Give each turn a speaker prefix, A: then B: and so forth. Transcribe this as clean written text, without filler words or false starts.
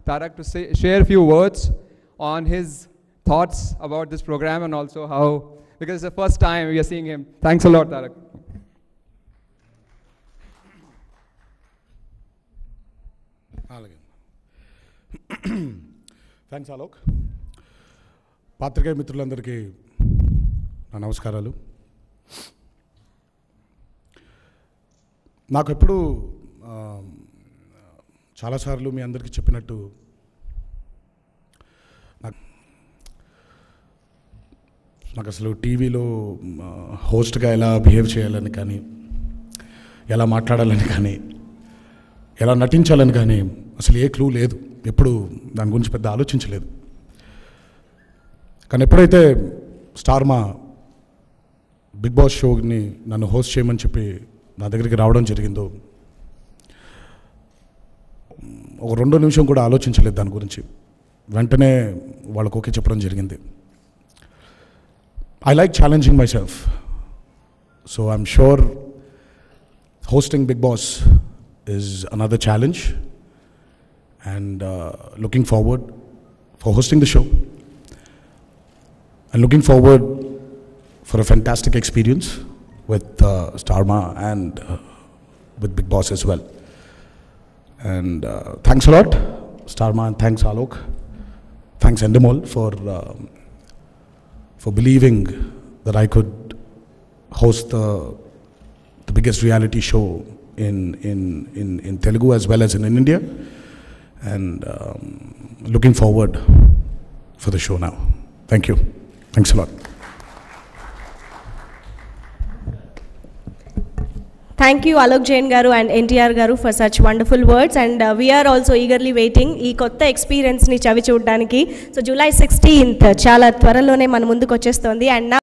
A: Tarak to share a few words on his thoughts about this program and also how, because it's the first time we are seeing him. Thanks a lot, Tarak.
B: Thanks Alok. పాత్రికేయ మిత్రులందరికీ నా నమస్కారాలు. నాకు ఎప్పుడు చాలాసార్లు మీ అందరికీ చెప్పినట్టు నాకు అసలు టీవీలో హోస్ట్గా ఎలా బిహేవ్ చేయాలని కానీ, ఎలా మాట్లాడాలని కానీ, ఎలా నటించాలని కానీ అసలు ఏ క్లూ లేదు. ఎప్పుడు దాని గురించి పెద్ద ఆలోచించలేదు. కానీ ఎప్పుడైతే స్టార్ మా బిగ్ బాస్ షోని నన్ను హోస్ట్ చేయమని చెప్పి నా దగ్గరికి రావడం జరిగిందో, ఒక 2 నిమిషం కూడా ఆలోచించలేదు దాని గురించి. వెంటనే వాళ్ళకు ఓకే చెప్పడం జరిగింది. I like challenging myself. So I'm sure hosting Big Boss is another challenge, and looking forward for hosting the show and looking forward for a fantastic experience with Star Ma and with Big Boss as well. And thanks a lot, Star Ma, and thanks Alok. Thanks Endemol for believing that I could host the biggest reality show in Telugu as well as in India, and looking forward for the show now. Thank you. Thanks a lot.
C: Thank you Alok Jain garu and NTR garu for such wonderful words, and we are also eagerly waiting ee kotta experience ni chavi chudaniki. So July 16th chala tvaralone mana munduku vachestundi, and now